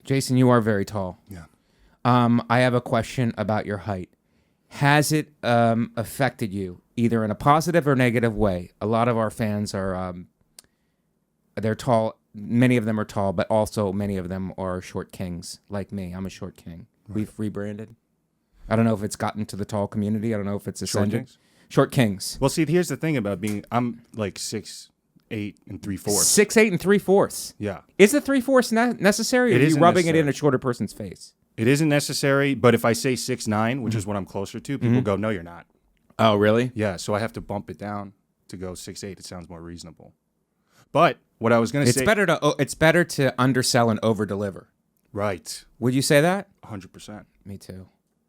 Jason, you are very tall. Yeah. I have a question about your height. Has it affected you either in a positive or negative way? A lot of our fans are they're tall. Many of them are tall, but also many of them are short kings, like me. I'm a short king. Right. We've rebranded. I don't know if it's gotten to the tall community. I don't know if it's ascended. Short kings. Well, see, here's the thing about I'm like 6'8" and 3/4. 6'8" and 3/4. Yeah. Is the 3/4 necessary, or are you rubbing it in a shorter person's face? It isn't necessary, but if I say 6'9", which is what I'm closer to, people go, no, you're not. Oh, really? Yeah, so I have to bump it down to go 6'8". It sounds more reasonable. But what I was going to say... It's better to undersell and overdeliver. Right. Would you say that? 100%. Me too.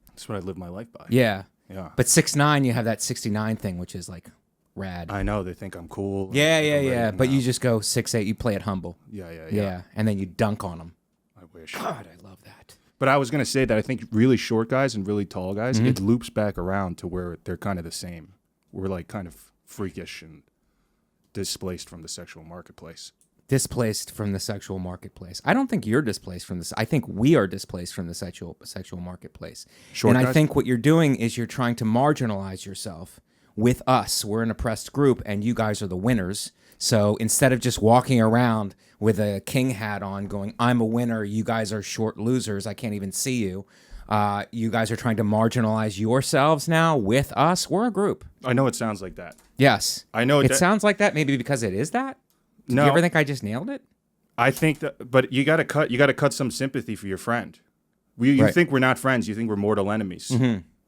That's what I live my life by. Yeah. Yeah. But 6'9", you have that 69 thing, which is like rad. I know. They think I'm cool. Yeah. But you just go 6'8". You play it humble. Yeah. And then you dunk on them. I wish. God, I love that. But I was going to say that I think really short guys and really tall guys, it loops back around to where they're kind of the same. We're like kind of freakish and displaced from the sexual marketplace. Displaced from the sexual marketplace. I don't think you're displaced from this. I think we are displaced from the sexual marketplace. Short guys? I think what you're doing is you're trying to marginalize yourself with us. We're an oppressed group, and you guys are the winners. So instead of just walking around with a king hat on going, I'm a winner, you guys are short losers, I can't even see you. You guys are trying to marginalize yourselves now with us. We're a group. I know it sounds like that. Yes. I know it sounds like that maybe because it is that? No. You ever think I just nailed it? I think that, but you got to cut some sympathy for your friend. You right. think we're not friends. You think we're mortal enemies,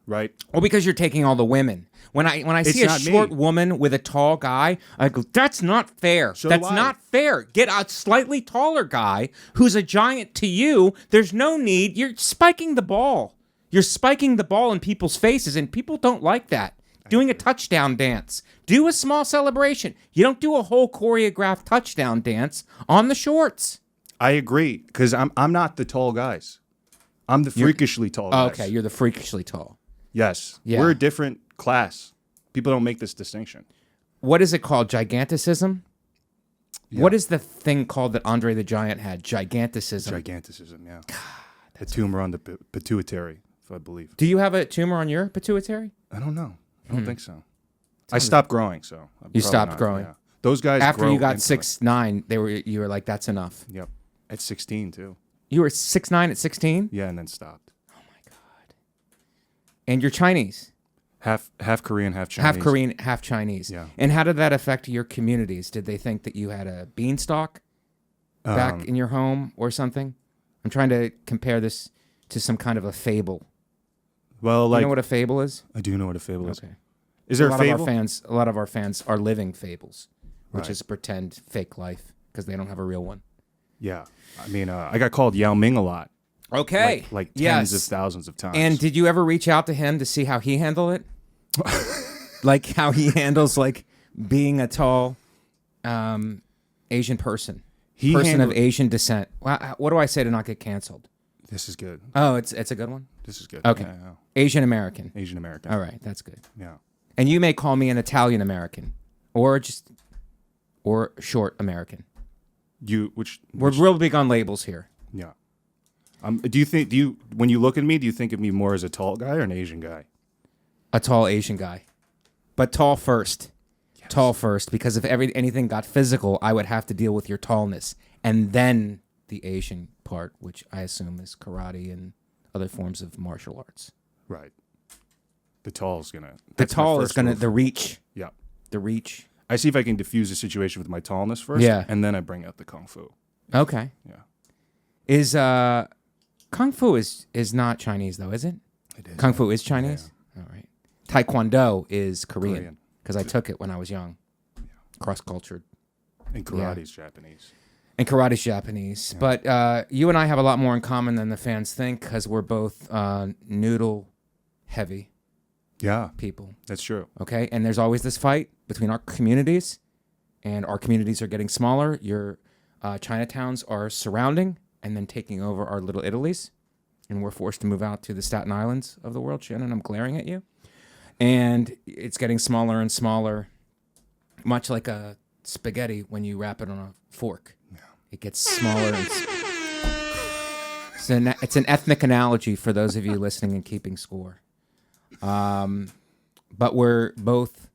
right? Well, because you're taking all the women. When I see a short woman with a tall guy, I go, that's not fair. So that's not fair. Get a slightly taller guy who's a giant to you. There's no need. You're spiking the ball. You're spiking the ball in people's faces, and people don't like that. Doing a touchdown dance. Do a small celebration. You don't do a whole choreographed touchdown dance on the shorts. I agree, because I'm not the tall guys. I'm the freakishly tall guys. Okay, you're the freakishly tall. Yes. Yeah. We're a different class. People don't make this distinction. What is it called? Giganticism? Yeah. What is the thing called that Andre the Giant had? Giganticism. Giganticism, yeah. God, the tumor on the pituitary, if I believe. Do you have a tumor on your pituitary? I don't know. I don't think so. I stopped growing, so you stopped growing. Yeah. Those guys after you got 6'9", you were like, that's enough. Yep. At 16 too. You were 6'9" at 16? Yeah, and then stopped. Oh my god. And you're Chinese. Half Korean, half Chinese. Half Korean, half Chinese. Yeah. And how did that affect your communities? Did they think that you had a beanstalk back in your home or something? I'm trying to compare this to some kind of a fable. Well, like, you know what a fable is? I do know what a fable is. Okay. Is there a fable? A lot of our fans are living fables, which Right. is pretend fake life because they don't have a real one. Yeah. I mean, I got called Yao Ming a lot. Okay. Like tens of thousands of times. And did you ever reach out to him to see how he handled it? Like how he handles like being a tall Asian person. Of Asian descent. What do I say to not get canceled? This is good. Oh, it's a good one? This is good. Okay. Yeah. Asian American. Asian American. All right, that's good. Yeah. And you may call me an Italian American or short American. We're real big on labels here. Yeah. When you look at me, do you think of me more as a tall guy or an Asian guy? A tall Asian guy. But tall first. Yes. Tall first, because if anything got physical, I would have to deal with your tallness. And then the Asian part, which I assume is karate and other forms of martial arts. Right. The tall is going to... The reach. Yeah. The reach. I see if I can diffuse the situation with my tallness first. Yeah. And then I bring out the kung fu. Okay. Yeah. Is kung fu is not Chinese though, is it? It is. Kung fu is Chinese? Yeah. All right. Taekwondo is Korean because I took it when I was young. Yeah. Cross-cultured. And karate's Japanese. And karate's Japanese. Yeah. But you and I have a lot more in common than the fans think because we're both noodle heavy. Yeah. People. That's true. Okay? And there's always this fight between our communities, and our communities are getting smaller. Your Chinatowns are surrounding and then taking over our little Italies, and we're forced to move out to the Staten Islands of the world. Shannon, I'm glaring at you. And it's getting smaller and smaller, much like a spaghetti when you wrap it on a fork. Yeah. It gets smaller and It's an ethnic analogy for those of you listening and keeping score. But we're both.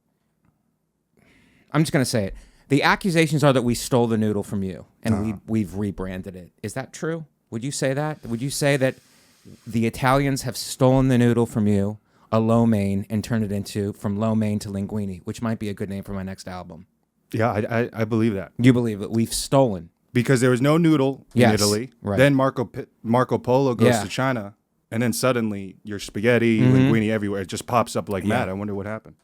I'm just going to say it. The accusations are that we stole the noodle from you and we've rebranded it. Is that true? Would you say that? Would you say that the Italians have stolen the noodle from you, a lo mein, and turned it into from lo mein to linguine, which might be a good name for my next album? Yeah, I believe that. You believe that we've stolen? Because there was no noodle in Italy. Right. Then Marco Polo goes to China, and then suddenly your spaghetti, linguine everywhere. It just pops up like mad. I wonder what happened.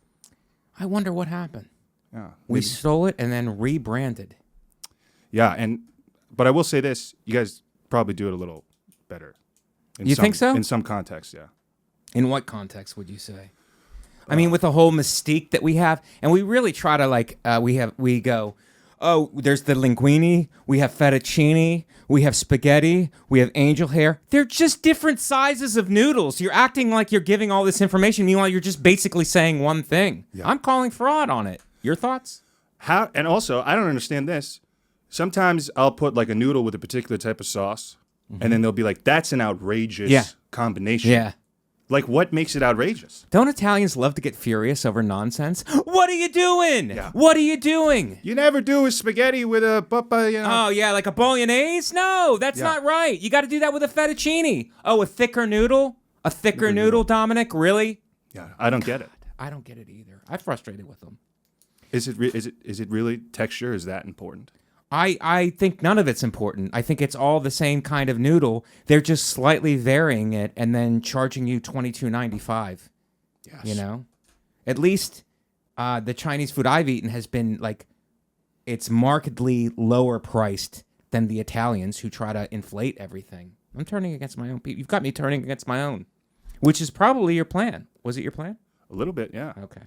Yeah, we stole it and then rebranded. Yeah, but I will say this: you guys probably do it a little better. You think so? In some context, yeah. In what context would you say? I mean, with the whole mystique that we have, and we really try to we go, oh, there's the linguine, we have fettuccine, we have spaghetti, we have angel hair. They're just different sizes of noodles. You're acting like you're giving all this information, meanwhile you're just basically saying one thing. Yeah. I'm calling fraud on it. Your thoughts? How? And also, I don't understand this. Sometimes I'll put like a noodle with a particular type of sauce, and then they'll be like, "That's an outrageous combination." Yeah. Like, what makes it outrageous? Don't Italians love to get furious over nonsense? What are you doing? Yeah. What are you doing? You never do a spaghetti with a papa, you know. Oh, yeah, like a bolognese? No, that's not right. You got to do that with a fettuccine. Oh, a thicker noodle? A thicker noodle, Dominic? Really? Yeah, I don't get it. I don't get it either. I'm frustrated with them. Is it really texture? Is that important? I think none of it's important. I think it's all the same kind of noodle. They're just slightly varying it and then charging you $22.95. Yes. You know? At least the Chinese food I've eaten has been like, it's markedly lower priced than the Italians who try to inflate everything. I'm turning against my own people. You've got me turning against my own, which is probably your plan. Was it your plan? A little bit, yeah. Okay.